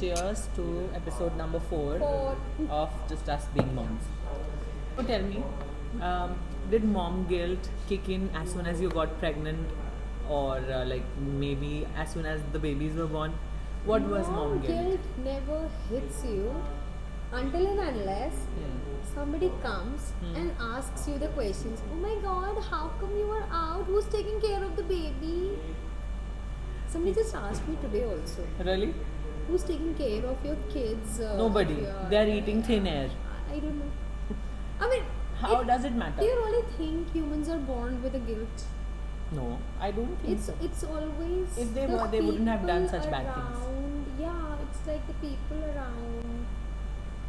cheers to episode number 4 of Just Us Being Moms. So tell me, did mom guilt kick in as soon as you got pregnant, or like maybe as soon as the babies were born? What was mom guilt? Never hits you until and unless somebody comes and asks you the questions. Oh my god, how come you are out? Who's taking care of the baby? Somebody just asked me today also. Really? Who's taking care of your kids? Nobody. They are eating thin air. I don't know. I mean, How does it matter? do you really think humans are born with a guilt? No, I don't think so. It's always If they the were, they wouldn't have done people such bad things. around. Yeah, it's like the people around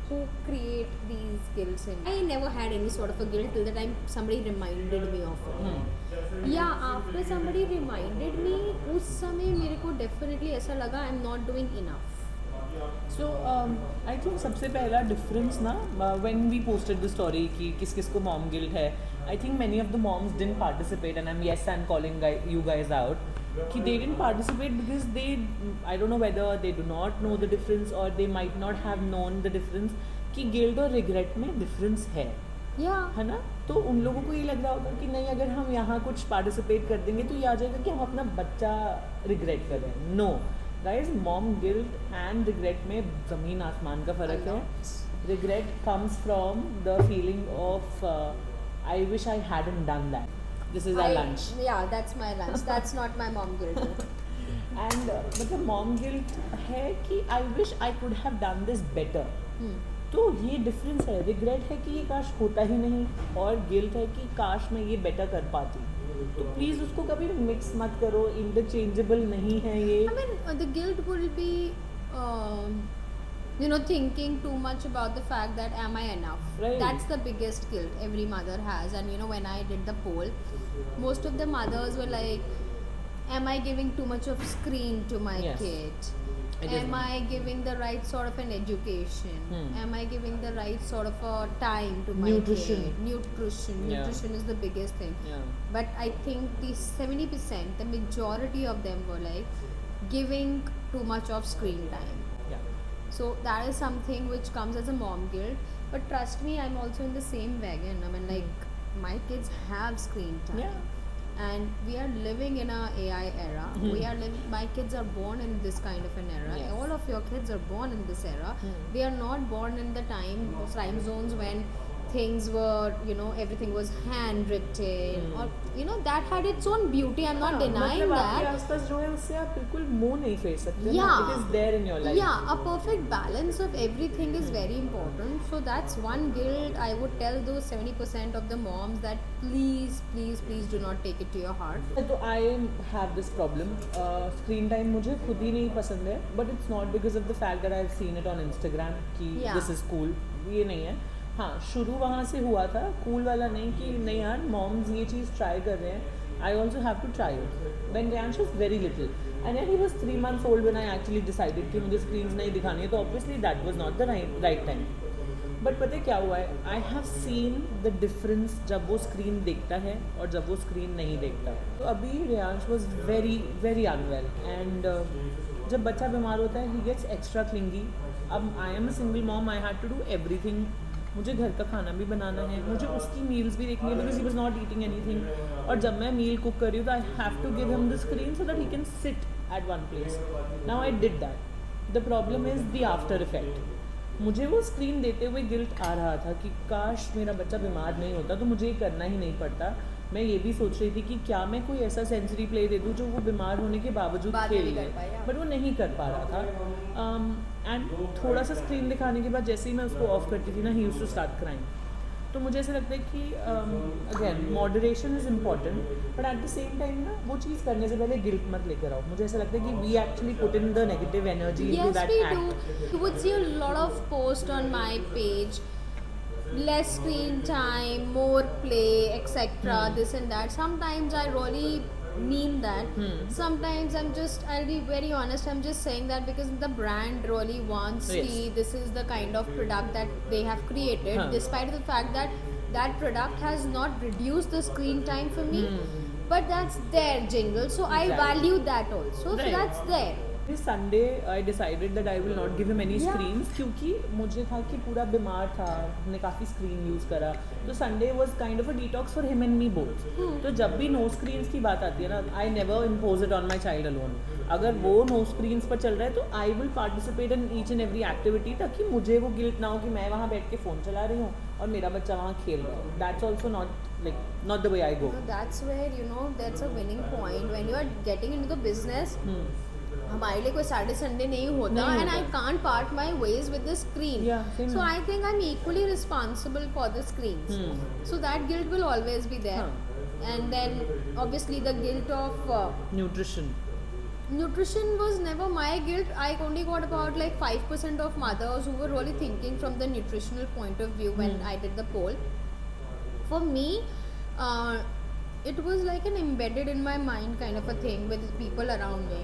who create these guilts. And I never had any sort of a guilt till the time somebody reminded me of it. Yeah, after somebody reminded me, उस समय मेरे को definitely ऐसा लगा I'm not doing enough. So I think सबसे पहला difference ना when we posted the story कि किस किस को mom guilt है, I think many of the moms didn't participate, and I'm calling you guys out कि they didn't participate because I don't know whether they do not know the difference or they might not have known the difference कि guilt और regret में difference है. Yeah. है ना, तो उन लोगों को ये लग रहा होगा कि नहीं, अगर हम यहाँ कुछ पार्टिसिपेट कर देंगे तो ये आ जाएगा कि हम अपना बच्चा रिग्रेट कर रहे हैं. No guys, mom guilt and regret में ज़मीन आसमान का फ़र्क है. Regret comes from the feeling of I wish I hadn't done that. This is our lunch. Yeah, that's my lunch. That's not my mom guilt. And मतलब mom guilt है कि I wish I could have done this better. तो ये difference है. Regret है कि ये काश होता ही नहीं, और गिल्ट है कि काश मैं ये बेटर कर पाती. तो प्लीज़ उसको कभी मिक्स मत करो, इंटरचेंजेबल नहीं है ये. I mean, the guilt will be, thinking too much about the fact that am I enough? Right. That's the biggest guilt every mother has. And when I did the poll, most of the mothers were like, am I giving too much of screen to my Yes. kid? It is Am not. I giving the right sort of an education? Am I giving the right sort of a time to my Nutrition. kid? Nutrition. Yeah. Nutrition is the biggest thing. Yeah. But I think the 70%, the majority of them were like giving too much of screen time. Yeah. So that is something which comes as a mom guilt. But trust me, I'm also in the same wagon. I mean, like, my kids have screen time. Yeah. And we are living in a AI era. My kids are born in this kind of an era. Yes. All of your kids are born in this era. They are not born in the time zones when things were, everything was handwritten, or that had its own beauty. I'm not denying मतलब आपके that. आसपास जो है उससे आप बिल्कुल मुंह नहीं फेर सकते. Yeah. It is there in your life. Yeah, a perfect balance of everything is very important. So that's one guilt I would tell those 70% of the moms that please, please, please do not take it to your heart. तो I have this problem. Screen time मुझे खुद ही नहीं पसंद है, but it's not because of the fact that I have seen it on Instagram कि Yeah. This is cool. ये नहीं है. हाँ, शुरू वहाँ से हुआ था, कूल वाला नहीं कि नहीं यार मॉम्स ये चीज़ ट्राई कर रहे हैं, I also have to try it. When Riyansh was very little and he was 3 months old when I actually decided कि मुझे स्क्रीन्स नहीं दिखानी है, तो obviously that was not the right time. But पता है क्या हुआ है, I have seen the difference जब वो स्क्रीन देखता है और जब वो स्क्रीन नहीं देखता. तो अभी Riyansh was very very unwell, and जब बच्चा बीमार होता है ही गेट्स एक्स्ट्रा क्लिंगी. अब I am a single mom, I had to do everything. मुझे घर का खाना भी बनाना है, मुझे उसकी मील्स भी देखनी है because he was not eating anything. और जब मैं मील कुक कर रही हूँ तो I have to give him the screen so that he can sit at one place. Now I did that. The problem is the after effect. मुझे वो screen देते हुए गिल्ट आ रहा था कि काश मेरा बच्चा बीमार नहीं होता तो मुझे ये करना ही नहीं पड़ता. मैं ये भी सोच रही थी कि क्या मैं कोई ऐसा सेंसरी प्ले दे दूँ जो वो बीमार होने के बावजूद बाद में खेल भी ले, कर पाए, हाँ. बट वो नहीं कर पा रहा था. एंड थोड़ा सा स्क्रीन दिखाने के बाद जैसे ही मैं उसको ऑफ करती थी ना, he used to start crying. तो मुझे ऐसा लगता है कि again moderation is important, but at the same time ना वो चीज़ करने से पहले गिल्ट मत लेकर आओ. मुझे ऐसा लगता है कि we actually put in the negative energy into Yes, that we act. do. You would see a lot of posts on my page. Less screen time, more play, etc. This and that. Sometimes I really mean that. Sometimes I'll be very honest, I'm just saying that because the brand really wants Yes. this is the kind of product that they have created, despite the fact that that product has not reduced the screen time for me. But that's their jingle, so I Exactly. value that also. So Right. that's there. Sunday I decided that I will not give him any Yeah. Screens, क्योंकि मुझे था कि पूरा बीमार था, हमने काफ़ी screen use करा, तो Sunday was kind of a detox for him and me both. तो जब भी नो स्क्रीन्स की बात आती है ना, I never impose it on my child alone. अगर वो नो स्क्रीन्स पर चल रहा है तो I will participate in each and every activity, ताकि मुझे वो गिल्ट ना हो कि मैं वहाँ बैठ के फ़ोन चला रही हूँ और मेरा बच्चा वहाँ खेल रहा है. That's also not the way I go. That's where that's a winning point when you are getting into the business. हमारे लिए कोई सैटरडे संडे नहीं होता नहीं एंड आई होता. Can't part my ways with the screen. Yeah, same so here. I think I am equally responsible for the screen. So that guilt will always be there. And then obviously the guilt of Nutrition. nutrition was never my guilt. I only got about like 5% of mothers who were really thinking from the nutritional point of view when I did the poll. For me, it was like an embedded in my mind kind of a thing with people around me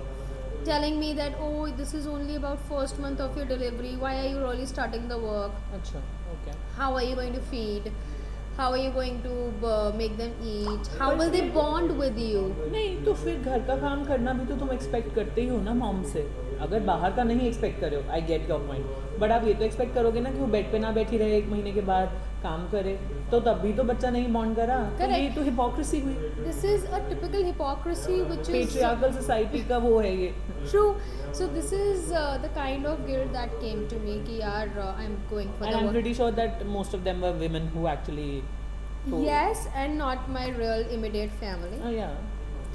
telling me that, oh, this is only about first month of your delivery, why are you really starting the work, अच्छा, okay. how are you going to feed, how are you going to make them eat, how will they bond with you. नहीं तो फिर घर का काम करना भी तो तुम एक्सपेक्ट करते ही हो ना मॉम से. अगर बाहर का नहीं एक्सपेक्ट करे हो, I get your point, but आप ये तो एक्सपेक्ट करोगे ना कि वो बेड पे ना बैठी रहे 1 महीने के बाद, काम करे, तो तब भी तो बच्चा नहीं बॉन्ड करा. तो ये Correct. तो हिपोक्रेसी हुई. This is a typical hypocrisy which is patriarchal society का वो है ये. true. So this is the kind of guilt that came to me कि यार I'm going for And the I'm work. pretty sure that most of them were women who actually told. Yes, and not my real immediate family. Oh yeah.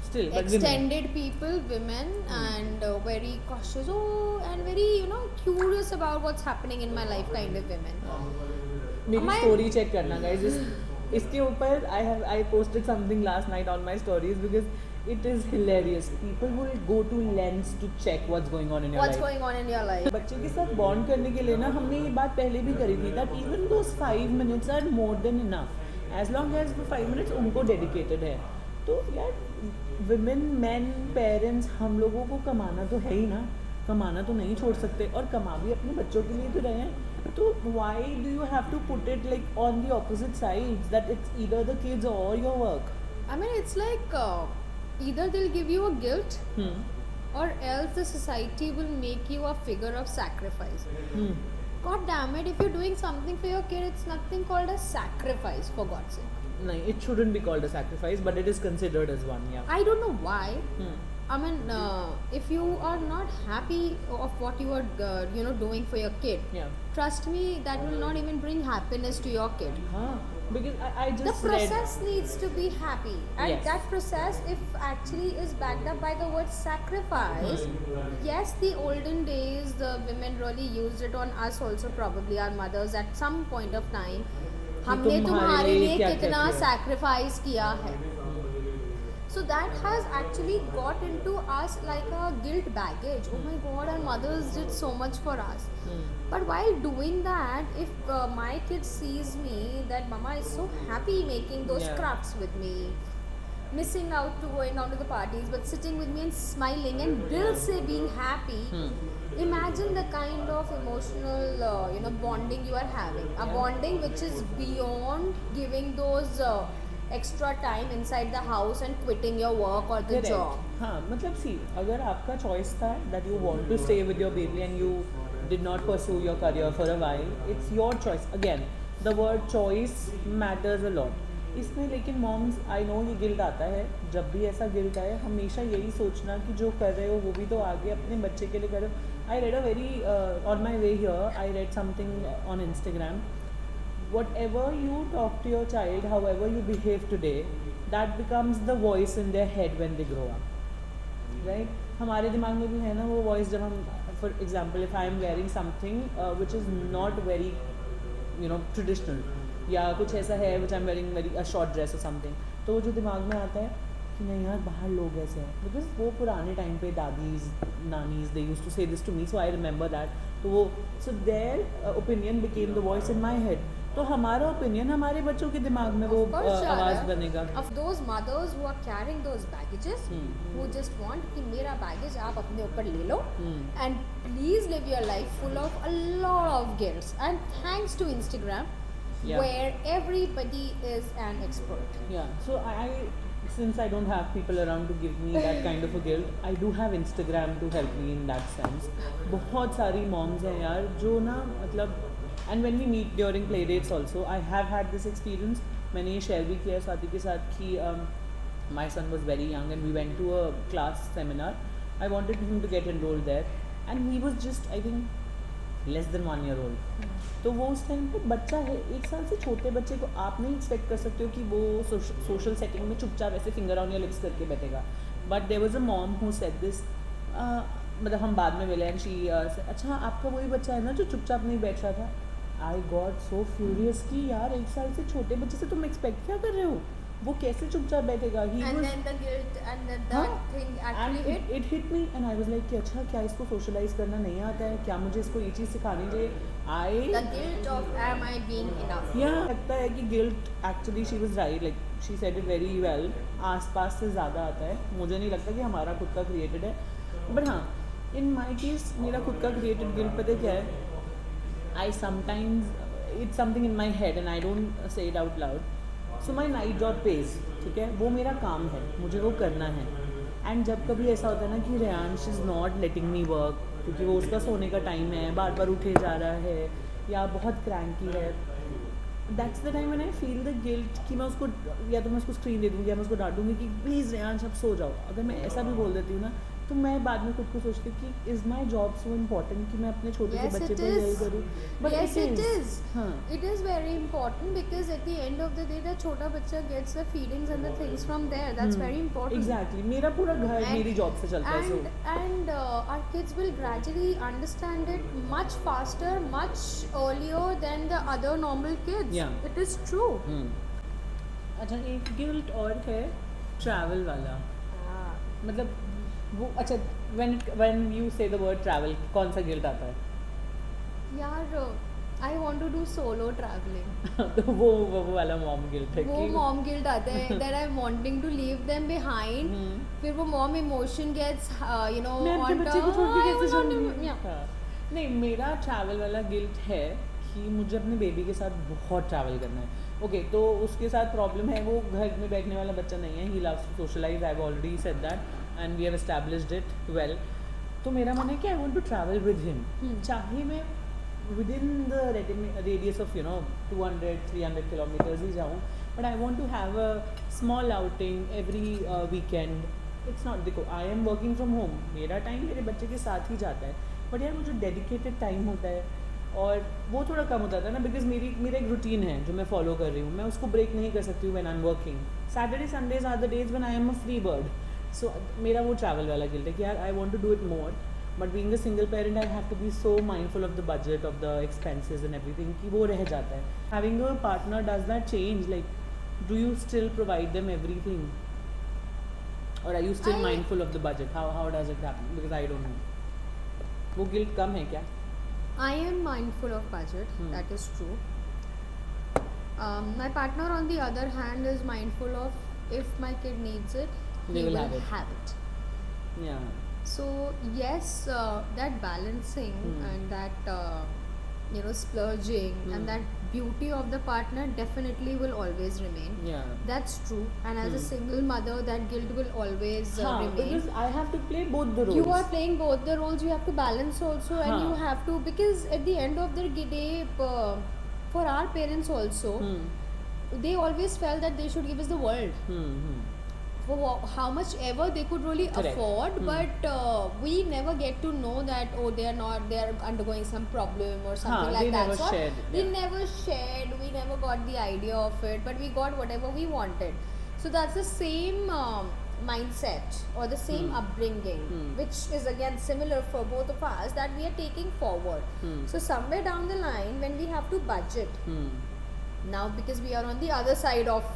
Still, but women. Extended people, women, and very cautious, and very curious about what's happening in my life kind of women. मेरी My- story check करना guys. इसके ऊपर I posted something last night on my stories because it is hilarious. People will go to lengths to check what's going on in your What's life. going on in your life? बच्चे के साथ bond करने के लिए ना हमने ये बात पहले भी करी थी that even those 5 minutes are more than enough. As long as वो 5 minutes उनको dedicated है. तो यार women, men, parents, हम लोगों को कमाना तो है ही ना, कमाना तो नहीं छोड़ सकते, और कमा भी अपने बच्चों के लिए तो रहे हैं. तो why do you have to put it like on the opposite sides that it's either the kids or your work? I mean, it's like either they'll give you a guilt Hmm. or else the society will make you a figure of sacrifice. Hmm. God damn it, if you're doing something for your kid, it's nothing called a sacrifice, for God's sake. No, it shouldn't be called a sacrifice, but it is considered as one. Yeah. I don't know why. Hmm. I mean, if you are not happy of what you are, doing for your kid, Yeah. trust me, that will not even bring happiness to your kid. Huh. Because I The just process needs to be happy, and Yes. that process, if actually is backed up by the word sacrifice, yes, the olden days, the women really used it on us also, probably our mothers at some point of time. हमने तुम्हारे लिए क्या कितना क्या किया? sacrifice किया है. So that has actually got into us like a guilt baggage. Oh my God, our mothers did so much for us. But while doing that, if my kid sees me that Mama is so happy making those Yeah. crafts with me, missing out to going out to the parties, but sitting with me and smiling and dil se being happy, imagine the kind of emotional, bonding you are having. A Yeah. bonding which is beyond giving those extra time inside the house and quitting your work or the Correct. job. हाँ, मतलब सी, अगर आपका choice था that you want to stay with your baby and you did not pursue your career for a while, it's your choice. Again, the word choice matters a lot. इसमें लेकिन moms, I know ये guilt आता है. जब भी ऐसा guilt आए, हमेशा यही सोचना कि जो कर रहे हो वो भी तो आगे अपने बच्चे के लिए करो. I read a very on my way here, I read something on Instagram. Whatever you talk to your child, however you behave today, that becomes the voice in their head when they grow up. Right? हमारे दिमाग में भी है ना वो voice, जब हम, for example, if I am wearing something which is not very, traditional, या कुछ ऐसा है which I'm wearing very a short dress or something, तो वो जो दिमाग में आता है कि नहीं यार बाहर लोग ऐसे हैं, बिकॉज वो पुराने टाइम पे dadis nanis they used to say this to me, so I remember that. तो वो, so their opinion became the voice in my head. तो हमारा ओपिनियन हमारे बच्चों के दिमाग में वो Of course, आवाज़ Shara. बनेगा. Of those mothers who are carrying those baggages, who just want कि मेरा baggage आप अपने ऊपर ले लो, and please live your life full of a lot of guilt. And thanks to Instagram, Yeah. where everybody is an expert. Yeah, so I since I don't have people around to give me that kind of a guilt, I do have Instagram to help me in that sense. बहुत सारी moms हैं यार जो ना मतलब, and when we meet during play dates also, I have had this experience. मैंने ये share भी किया स्वाति के साथ कि my son was very young and we went to a class seminar. I wanted him to get enrolled there and he was just I think less than 1 year old. तो वो उस टाइम पे बच्चा है, 1 साल से छोटे बच्चे को आप नहीं एक्सपेक्ट कर सकते हो कि वो सोशल सेटिंग में चुपचाप ऐसे फिंगर ऑन योर लिप्स करके बैठेगा. But there was a mom who said this, मतलब हम बाद में मिले एंड शी, अच्छा आपका वही बच्चा है ना जो चुपचाप नहीं बैठ रहा था. आई गॉट सो फ्यूरियस कि यार 1 साल से छोटे बच्चे से तुम एक्सपेक्ट क्या कर रहे हो, वो कैसे चुपचाप बैठेगा. And then the guilt and then that thing actually hit. It hit me and I was like कि अच्छा क्या इसको सोशलाइज करना नहीं आता है, क्या मुझे इसको ये चीज़ सिखानी चाहिए. The guilt of am I being enough? लगता है कि guilt actually she was right, like she said it very well, आसपास से ज़्यादा आता है. मुझे नहीं लगता कि हमारा खुद का क्रिएटेड है. बट हाँ, इन माई केस मेरा खुद का क्रिएटेड गिल्ट पता है क्या है. I sometimes it's something in my head and I don't say it out loud. So my night job page, ठीक है, वो मेरा काम है, मुझे वो करना है. एंड जब कभी ऐसा होता है ना कि Reyansh is not letting me work क्योंकि वो उसका सोने का टाइम है, बार बार उठे जा रहा है या बहुत क्रैंकी है, that's the time when I feel the guilt कि मैं उसको या तो मैं उसको स्क्रीन दे दूँगी या मैं उसको डांट दूँगी कि प्लीज़ रेयांश अब सो जाओ. अगर मैं ऐसा भी बोल देती हूँ ना तो मैं बाद में खुद को सोचती हूँ कि is my job so important कि मैं अपने छोटे से बच्चे पर यही करूँ. Yes, it is. हाँ. It is very important because at the end of the day, the छोटा बच्चा gets the feelings and the things from there. That's very important. Exactly. मेरा पूरा घर मेरी जॉब से चलता है. And our kids will gradually understand it much faster, much earlier than the other normal kids. Yeah. It is true. अच्छा, एक guilt और है ट्रैवल वाला. मतलब वो अच्छा, when you say the word travel, कौन सा गिल्ट आता है? यार I want to do solo traveling. तो वो वाला मॉम गिल्ट है. वो कि मॉम गिल्ट आता है that I'm wanting to leave them behind. फिर वो मॉम इमोशन gets मैं अपने बच्चे को छोड़ के कैसे जाऊंगी. नहीं, मेरा ट्रैवल वाला गिल्ट है कि मुझे अपने बेबी के साथ बहुत ट्रैवल करना है. ओके, तो उसके साथ प्रॉब्लम है, वो घर में बैठने वाला बच्चा नहीं है. He loves to socialise, I have already said that and we have established it well. तो मेरा मन है कि I want to travel with him, चाहे मैं within the radius of 200-300 kilometres ही जाऊँ, but I want to have a small outing every weekend. It's not, देखो I am working from home, मेरा टाइम मेरे बच्चे के साथ ही जाता है, बट यार वो जो डेडिकेटेड टाइम होता है और वो थोड़ा कम हो जाता है ना, बिकॉज मेरा एक रूटीन है जो मैं फॉलो कर रही हूँ, मैं उसको ब्रेक नहीं कर सकती हूँ when I am working. Saturday Sundays are the days when I am a free bird. So मेरा वो ट्रैवल वाला गिल्ट है कि यार I want to do it more, but being a single parent I have to be so mindful of the budget, of the expenses and everything कि वो रह जाता है. Having a partner does that change, like do you still provide them everything और are you still mindful of the budget? How does it happen? Because I don't know. वो guilt कम है क्या? I am mindful of budget. That is true. My partner, on the other hand, is mindful of if my kid needs it, he will have it. Yeah. So yes, that balancing and that splurging and that beauty of the partner definitely will always remain. Yeah. That's true. And as a single mother, that guilt will always remain. Because I have to play both the roles. You are playing both the roles. You have to balance also, and you have to, because at the end of the day, for our parents also, they always felt that they should give us the world. For how much ever they could really afford, but we never get to know that they are undergoing some problem or something like that. So we never shared, we never got the idea of it, but we got whatever we wanted. So that's the same mindset or the same upbringing, which is again similar for both of us, that we are taking forward. So somewhere down the line, when we have to budget, now because we are on the other side of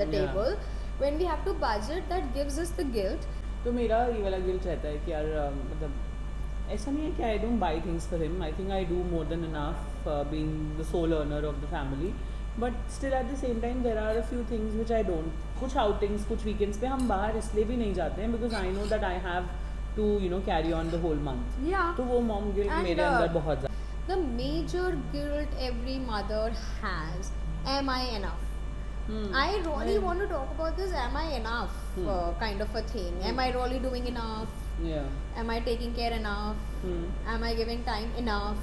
the table, when we have to budget, that gives us the guilt. तो मेरा ये वाला guilt रहता है कि यार मतलब ऐसा नहीं है कि I don't buy things for him. I think I do more than enough being the sole earner of the family, but still at the same time there are a few things which I don't. कुछ outings, कुछ weekends पे हम बाहर इसलिए भी नहीं जाते हैं because I know that I have to carry on the whole month. तो वो मॉम गिल्ट मेरे अंदर बहुत ज़्यादा. The major guilt every mother has, am I enough? I really want to talk about this. Am I enough? Kind of a thing. Am I really doing enough? Yeah. Am I taking care enough? Am I giving time enough?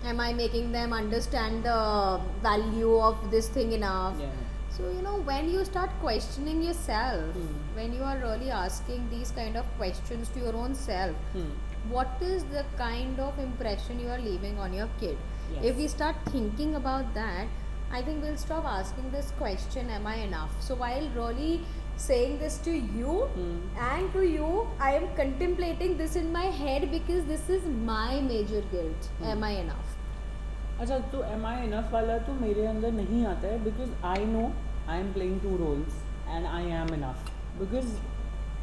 Am I making them understand the value of this thing enough? Yeah. So, when you start questioning yourself, when you are really asking these kind of questions to your own self, what is the kind of impression you are leaving on your kid? Yes. If we start thinking about that, I think we'll stop asking this question, am I enough? So while really saying this to you and to you, I am contemplating this in my head because this is my major guilt. Am I enough? अच्छा, तो M आई enough वाला तो मेरे अंदर नहीं आता है, because I know I am playing 2 roles and I am enough, because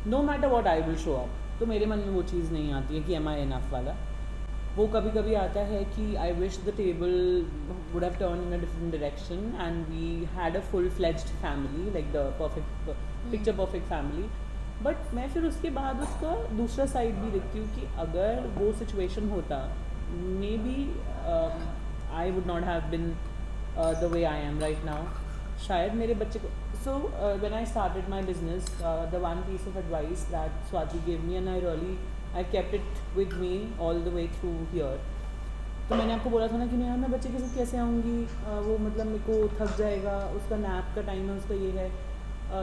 no matter what I will show up. तो मेरे मन में वो चीज़ नहीं आती है कि एम आई इनफ वाला. वो कभी कभी आता है कि I wish the table would have turn in a different direction and we had a full fledged family, like the perfect picture perfect family. But मैं फिर उसके बाद उसका दूसरा साइड भी देखती हूँ कि अगर वो सिचुएशन होता, may be I would not have been the way I am right now. शायद मेरे बच्चे को. So when I started my business, the one piece of advice that Swati gave me, and I kept it with me all the way through here. तो मैंने आपको बोला था ना कि नहीं यार मैं बच्चे के साथ कैसे आऊँगी, वो मतलब मेरे को थक जाएगा, उसका नैप का टाइम है, उसका ये है,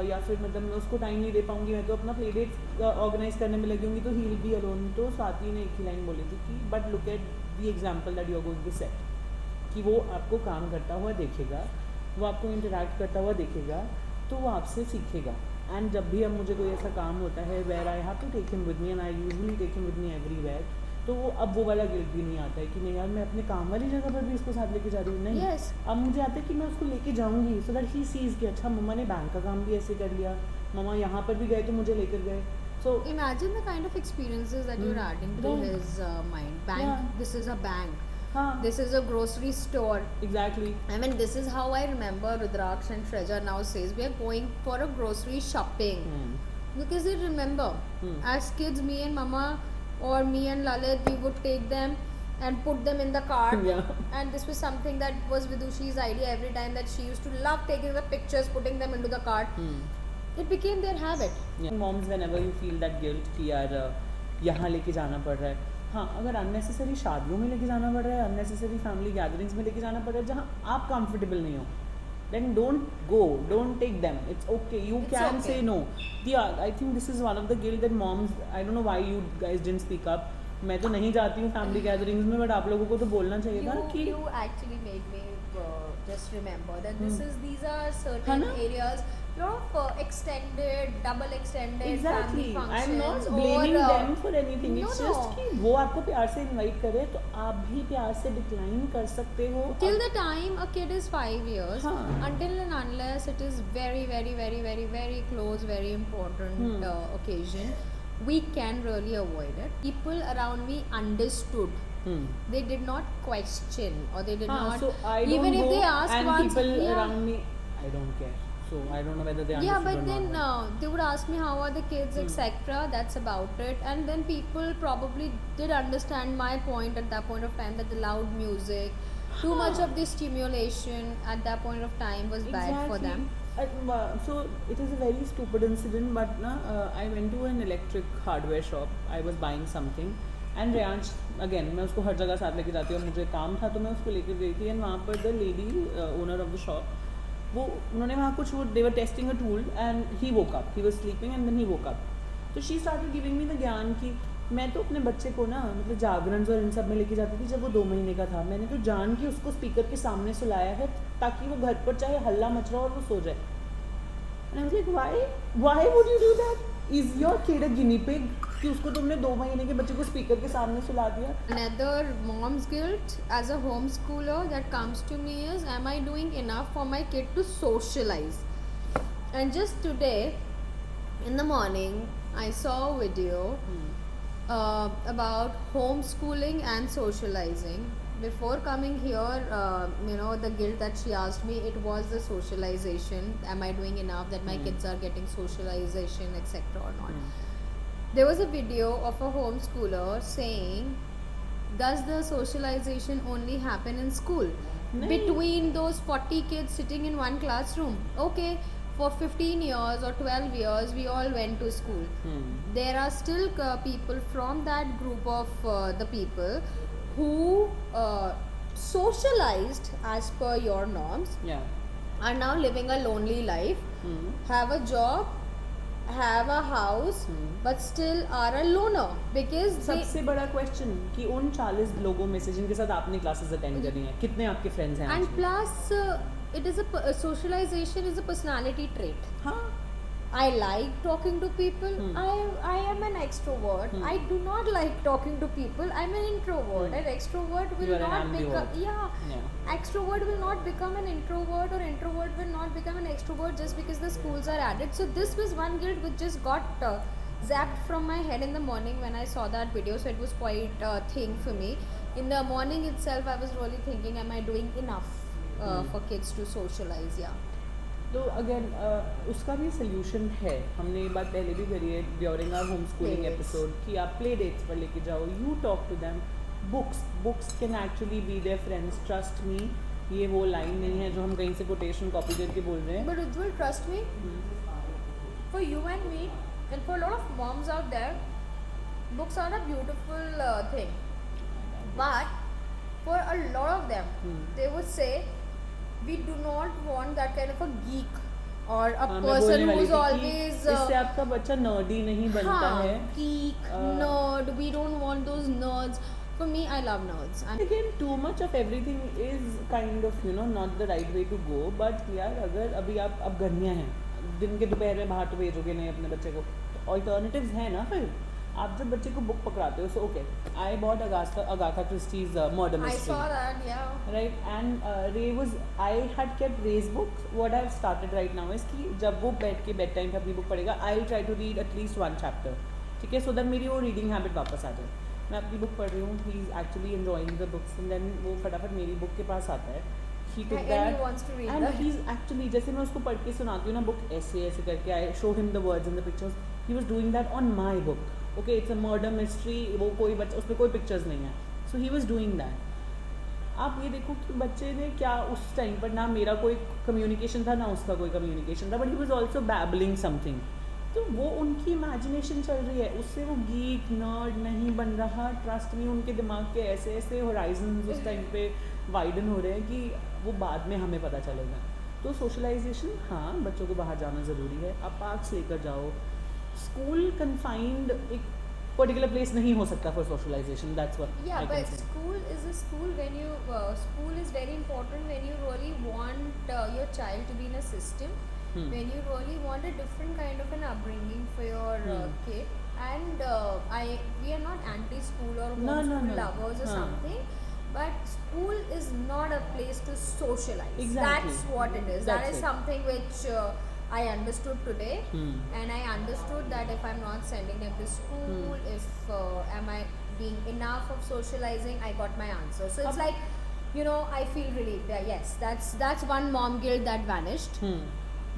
या फिर मतलब मैं उसको टाइम नहीं दे पाऊँगी, मैं तो अपना प्ले डेट ऑर्गेनाइज करने में लगी होंगी, तो ही विल बी अलोन. तो स्वाति ने एक ही लाइन बोली थी कि but look at the example that you are going to set, कि वो आपको काम करता हुआ देखेगा, वो आपको इंटरैक्ट करता हुआ देखेगा, तो वो आपसे सीखेगा. एंड जब भी अब मुझे कोई ऐसा काम होता है where I have to take him with me, and I usually take him with me everywhere, तो वो अब वो वाला गिल्ट भी नहीं आता है कि नहीं यार मैं अपने काम वाली जगह पर भी इसको साथ लेके जा रही हूँ. नहीं, Yes. अब मुझे आता है कि मैं उसको लेके जाऊँगी, सो दैट ही सीज कि अच्छा मम्मा ने बैंक का काम भी ऐसे कर लिया, मम्मा यहाँ पर भी गए तो मुझे लेकर गए. So Imagine the kind of experiences that you're adding to Right. his mind. Bank. Yeah. This is a bank. हाँ, This is a grocery store. exactly. I mean, this is how I remember Rudraksh and Treasure now says we are going for a grocery shopping. Because they remember, as kids, me and Mama or me and Lalit, we would take them and put them in the cart. Yeah. And this was something that was Vidushi's idea every time, that she used to love taking the pictures, putting them into the cart. It became their habit. Moms whenever you feel that guilt कि यार यहाँ लेके जाना पड़ रहा है, हाँ अगर अननेसेसरी शादियों में लेके जाना पड़ रहा है, अननेसेसरी फैमिली गैदरिंग्स में लेके जाना पड़ रहा है जहाँ आप कंफर्टेबल नहीं हो, then don't go, don't take them, it's okay, you It's can okay. say no. I think this is one of the guilt that moms, I don't know why you guys didn't speak up. मैं तो नहीं जाती हूँ family gatherings में, but आप लोगों को तो बोलना चाहिए था कि You actually made me just remember that these are certain है ना? areas, extended, double extended Exactly. family functions. I'm not blaming or, them for anything. no, It's no. just कि वो आपको प्यार से इनवाइट करे तो आप भी प्यार से डिक्लाइन कर सकते हो. till the time a kid is 5 years, हाँ. until and unless it is very very very very very close, very important occasion, we can really avoid it. People around me understood. They did not question, or they did not, So I don't even if go, they asked and once, people yeah. around me, I don't care. So I don't know whether they Yeah, understood but or then not. they would ask me how are the kids, etc. That's about it. And then people probably did understand my point at that point of time, that the loud music, too much of this stimulation at that point of time was bad for them. So it is a very stupid incident, but I went to an electric hardware shop. I was buying something, and Reyansh, again मैं उसको हर जगह साथ लेके जाती हूँ, मुझे काम था तो मैं उसको लेकर गई थी. एंड वहाँ पर the lady owner of the shop, वो उन्होंने वहाँ कुछ वो they were testing a tool and he woke up, he was sleeping and then he woke up. तो she started giving me the ज्ञान कि मैं तो अपने बच्चे को ना मतलब जागरण और इन सब में लेके जाती थी जब वो 2 महीने का था. मैंने तो जान के उसको स्पीकर के सामने सुलाया है ताकि वो घर पर चाहे हल्ला मच रहा हो और वो सो जाए. And I was like, why would you do that? Is your kid a guinea pig? कि उसको तुमने 2 महीने के बच्चे को स्पीकर के सामने सुला दिया. Another mom's guilt as a homeschooler that comes to me is, am I doing enough for my kid to socialize? And just today in the morning I saw a video about homeschooling and socializing. Before coming here, the guilt that she asked me, it was the socialization. Am I doing enough that my kids are getting socialization, etc. or not? There was a video of a homeschooler saying, does the socialization only happen in school? नहीं। between those 40 kids sitting in one classroom. Okay, for 15 years or 12 years we all went to school. There are still people from that group of the people who socialized as per your norms, Yeah. are now living a lonely life, have a job, have a house, but still are a loner because they, सबसे बड़ा question कि उन 40 लोगों में से जिनके साथ आपने क्लासेस अटेंड करी हैं कितने आपके फ्रेंड्स हैं and आज? plus it is a socialization is a personality trait. हाँ. I like talking to people. I am an extrovert. I do not like talking to people. I'm an introvert. An extrovert will You are an not ambivert. become extrovert will not become an introvert, or introvert will not become an extrovert just because the schools are added. So this was one guilt which just got zapped from my head in the morning when I saw that video. So it was quite a thing for me. In the morning itself, I was really thinking, am I doing enough for kids to socialize? Yeah. तो again उसका भी solution है. हमने ये बात पहले भी करी है during our home schooling Play dates. Episode कि आप प्ले डेट्स पर लेके जाओ. You talk to them. Books can actually be their friends. Trust me. ये वो लाइन नहीं है जो हम कहीं से कोटेशन कॉपी करके बोल रहे हैं. But Ujjwal, trust me, for you and me, and for a lot of moms out there, books are a beautiful thing. But for a lot of them, they would say, we do not want that kind of a geek or a हाँ, मैं person बोलने वाली who's थी कि always इससे आपका बच्चा nerdy नहीं बनता है. geek, nerd. We don't want those nerds. For me, I love nerds. Again, too much of everything is kind of not the right way to go. But यार अगर अभी आप अब गर्मियाँ हैं, दिन के दोपहर में बाहर तो भेजोगे नहीं अपने बच्चे को, तो ऑल्टरनेटिव्स हैं ना. फिर आप जब बच्चे को बुक पकड़ाते हो, so okay, I bought Agatha Christie's murder I mystery. saw that, yeah. Right, and Ray was, I had kept Ray's book. What I've started right now is कि जब वो बैठ के बेड टाइम पे अपनी बुक पढ़ेगा, I'll try to read at least one chapter. ठीक है, so that मेरी वो रीडिंग हैबिट वापस आ जाए. मैं अपनी बुक पढ़ रही हूँ, he is actually enjoying the books, and then वो फटाफट मेरी बुक के पास आता है. He took And that, he wants to read and that. he's actually, जैसे मैं उसको पढ़ के सुनाती हूँ ना बुक ऐसे ऐसे करके, I show him the words and the pictures. He was doing that on my book. Okay, it's a murder mystery. वो कोई बच्चा, उसमें कोई पिक्चर्स नहीं है. So he was doing that. आप ये देखो कि बच्चे ने क्या उस टाइम पर, ना मेरा कोई कम्युनिकेशन था ना उसका कोई कम्युनिकेशन था, but he was also babbling something. तो वो उनकी इमेजिनेशन चल रही है, उससे वो गीक नर्ड नहीं बन रहा. ट्रस्ट मी, उनके दिमाग के ऐसे ऐसे होराइजन्स उस टाइम पे वाइडन हो रहे हैं कि वो बाद में हमें पता चलेगा. तो सोशलाइजेशन, हाँ, बच्चों को बाहर जाना ज़रूरी है. आप पार्क्स लेकर जाओ. स्कूल कन्फाइंड एक पर्टिकुलर प्लेस नहीं हो सकता for socialization. That's what Yeah, I but can say. school is a school when you school is very important when you really want your child to be in a system, when you really want a different kind of an upbringing for your kid. And we are not anti-school or No, no, homeschool no. lovers or Huh. something, but school is not a place to socialize. Exactly. That's what it is. That That's is it. something which I understood today, and I understood that if I'm not sending them to school, if am I being enough of socializing, I got my answer. So it's like, I feel relieved. Yes, that's one mom guilt that vanished.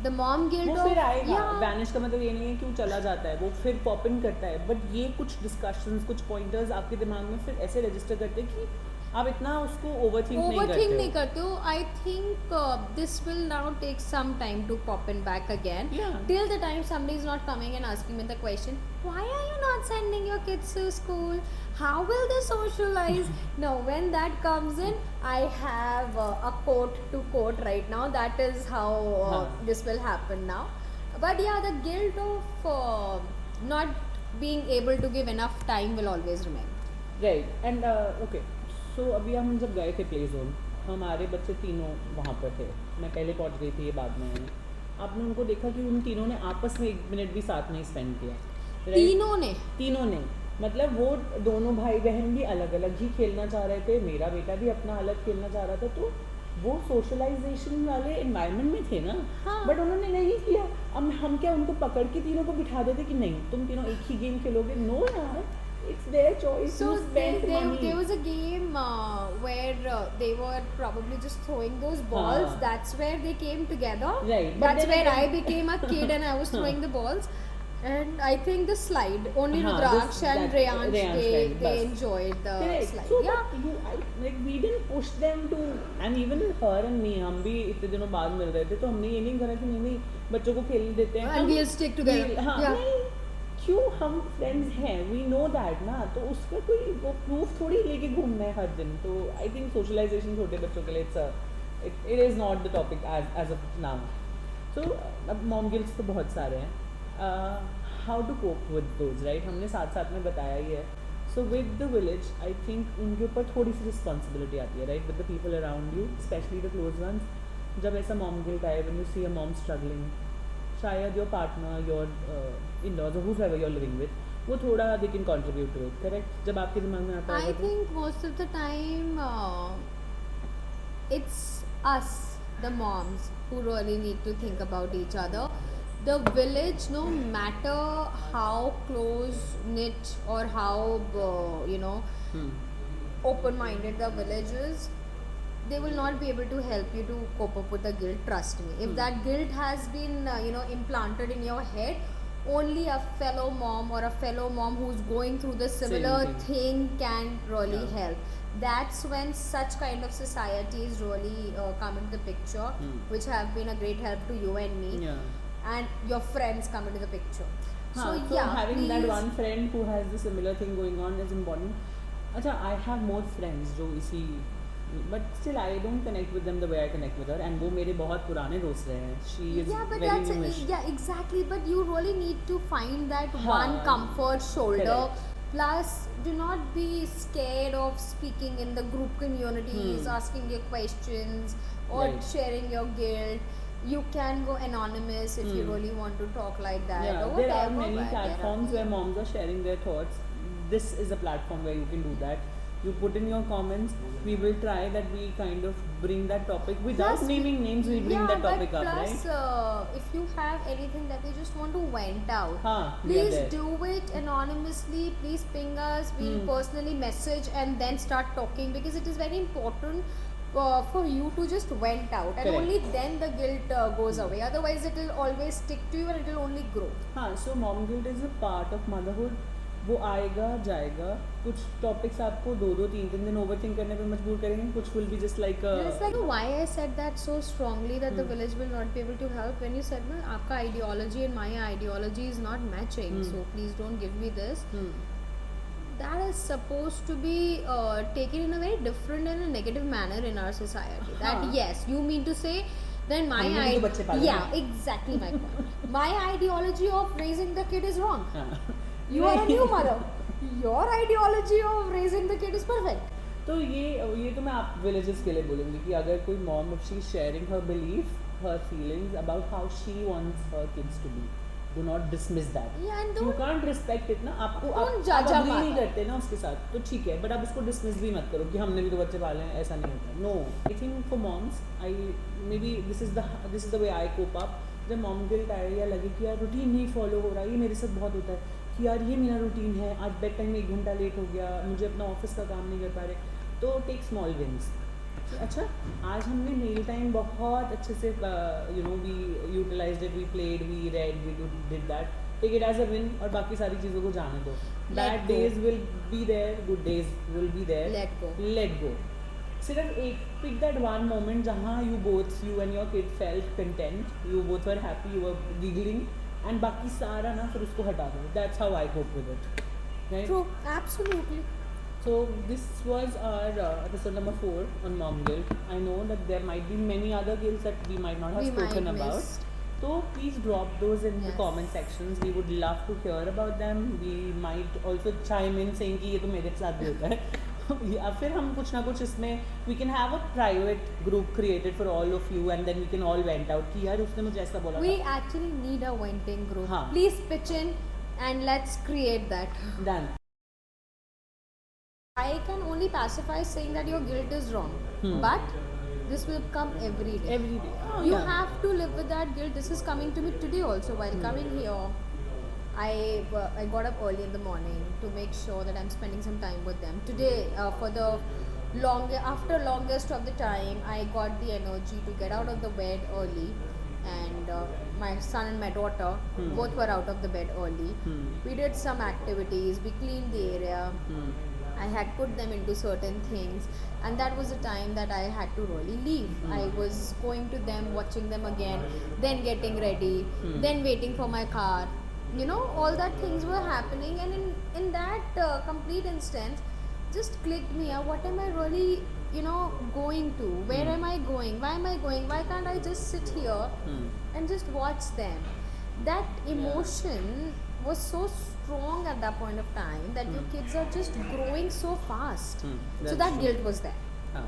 The mom guilt वो of, फिर आएगा. yeah, vanish का मतलब ये नहीं है कि वो चला जाता है, वो फिर पॉप इन करता है. बट ये कुछ डिस्कशंस, कुछ पॉइंटर्स आपके दिमाग में फिर ऐसे रजिस्टर करते हैं कि आप इतना उसको ओवरथिंक नहीं करते हो. I think this will now take some time to pop in back again. Yeah. Till the time somebody is not coming and asking me the question, why are you not sending your kids to school? How will they socialize? No, when that comes in, I have a quote to quote right now. That is how this will happen now. But yeah, the guilt of not being able to give enough time will always remain. Right. And okay, so अभी हम जब गए थे play zone, हमारे बच्चे तीनों वहाँ पर थे. मैं पहले पहुँच गई थी, ये बाद में आए. आपने उनको देखा कि उन तीनों ने आपस में 1 मिनट भी साथ नहीं स्पेंड किया. Right? तीनों ने मतलब वो दोनों भाई बहन भी अलग अलग ही खेलना चाह रहे थे. मेरा बेटा भी अपना अलग खेलना चाह रहा था. तो वो सोशलाइजेशन वाले एनवायरनमेंट में थे ना. हाँ. बट उन्होंने नहीं किया. अब हम क्या उनको पकड़ के तीनों को बिठा देते कि नहीं तुम तीनों एक ही गेम खेलोगे? नो यार, it's their choice. So you spend money. there was a game where they were probably just throwing those balls. That's where they came together. Right. But That's then where again- I became a kid and I was throwing the balls. And I think the slide, only हाँ, Rudraksh this- and that- Rayansh, Rayansh they slide, they बस. enjoyed the Correct. slide. So, Yeah. but like we didn't push them to, and even her and me, हम भी इतने दिनों बाद मिल रहे थे तो हमने ये नहीं करा कि नहीं नहीं बच्चों को खेलने देते हैं. And we'll stick together. हाँ, Yeah. नहीं, क्यों हम फ्रेंड्स हैं, वी नो दैट ना, तो उसका कोई वो प्रूफ थोड़ी लेके घूमना है हर दिन. तो आई थिंक सोशलाइजेशन छोटे बच्चों के लिए it is not the topic as of now. So अब मॉम गिल्ट्स तो बहुत सारे हैं. How to cope with those, right, हमने साथ साथ में बताया ही है. So with the village I think उनके ऊपर थोड़ी सी रिस्पॉन्सिबिलिटी आती है, right, with the people around you, specially the close ones. जब ऐसा मॉम गिल्ट आए, when you see a mom struggling, शायद your partner, your in-laws, whoever you are living with, वो थोड़ा they can contribute to it, correct. जब आपके दिमाग में आता I है think most of the time it's us, the moms, who really need to think about each other. The village, no matter how close knit or how open-minded the village is, they will not be able to help you to cope up with the guilt. Trust me. If that guilt has been implanted in your head, only a fellow mom or a fellow mom who's going through the similar thing can really Yeah. help. That's when such kind of societies really come into the picture, which have been a great help to you and me, yeah. and your friends come into the picture. हाँ, so yeah, having that please- one friend who has the similar thing going on is important. अच्छा, I have more friends जो इसी, but still I don't connect with them the way I connect with her, and वो मेरे बहुत पुराने दोस्त रहे हैं. She is Yeah, but very that's newish. yeah, exactly. But you really need to find that हाँ, one comfort shoulder. correct. Plus, do not be scared of speaking in the group communities, asking your questions, or Right. sharing your guilt. You can go anonymous if you really want to talk like that, Yeah, or there whatever. are many but there are- platforms where moms are sharing their thoughts. This is a platform where you can do that. You put in your comments. We will try that we kind of bring that topic without Plus, naming names. We'll bring yeah, that topic but up, plus, right? if you have anything that you just want to vent out, हाँ, we are please there. do it anonymously. Please ping us. We'll personally message and then start talking, because it is very important for you to just vent out, and Correct. only then the guilt goes away. Otherwise, it will always stick to you and it will only grow. हाँ, so mom guilt is a part of motherhood. वो आएगा जाएगा. कुछ topics आपको 2-3 दिन over think करने पे मजबूर करेंगे. कुछ will be just like It's like why I said that so strongly that the village will not be able to help. When you said, "Man, आपका ideology and my ideology is not matching, so please don't give me this." That is supposed to be taken in a very different and a negative manner in our society. That हाँ. yes, you mean to say then my हमने भी तो बच्चे पाले yeah, हैं. exactly my point. My ideology of raising the kid is wrong. You are a नहीं. new mother. Your ideology of raising the kid is perfect. तो ये तो मैं आप विलेजेस के लिए बोलूँगी कि अगर कोई mom if she sharing her belief, her feelings about how she wants her kids to be, do not dismiss that. Yeah, and you don't can't respect it ना. आपको don't आप judge अग्री our नहीं mother. करते ना उसके साथ तो ठीक है, बट आप उसको डिसमिस भी मत करो कि हमने भी तो बच्चे पाले हैं. ऐसा नहीं होता. No, I think for moms I may be this is the way I cope up. जब मॉम गिल्ट आए या लगे कि यार रूटीन नहीं फॉलो हो रहा, ये मेरे साथ बहुत होता है कि यार ये मेरा रूटीन है, आज बेड टाइम में 1 घंटा लेट हो गया, मुझे अपना ऑफिस का काम नहीं कर पा रहे, तो टेक स्मॉल विन्स. अच्छा, आज हमने मील टाइम बहुत अच्छे से we utilized it, we played, we read, we did that. Take it as a win और बाकी सारी चीज़ों को जाने दो. Bad go. Days will be there, good days will be there. Let go. सिर्फ एक पिक दैट वन मोमेंट जहाँ you and your kid felt content, you both were happy, you were giggling, and बाकी सारा ना फिर उसको हटा दो. That's how I cope with it, right? True, absolutely. So this was our episode number 4 on mom guilt. I know that there might be many other guilts that we might not have We spoken might about. missed. So please drop those in the Yes. comment sections. We would love to hear about them. We might also chime in saying कि ये तो मेरे साथ भी होता है. या फिर हम कुछ ना कुछ इसमें we can have a private group created for all of you, and then we can all vent out कि यार उसने मुझे ऐसा बोला We actually need a venting group. हाँ. Please pitch in and let's create that. था. Done. I can only pacify saying that your guilt is wrong, but this will come every day. Every day. Oh, You yeah. have to live with that guilt. This is coming to me today also. While coming here, I got up early in the morning to make sure that I'm spending some time with them. Today, for the longest of the time, I got the energy to get out of the bed early and my son and my daughter both were out of the bed early. We did some activities, we cleaned the area. I had put them into certain things, and that was the time that I had to really leave. I was going to them, watching them again, then getting ready, then waiting for my car. You know, all that things were happening, and in that complete instance, just clicked me out. What am I really, going to? Where am I going? Why am I going? Why can't I just sit here and just watch them? That emotion was so strong at that point of time that your kids are just growing so fast. So That's that true. guilt was there. हाँ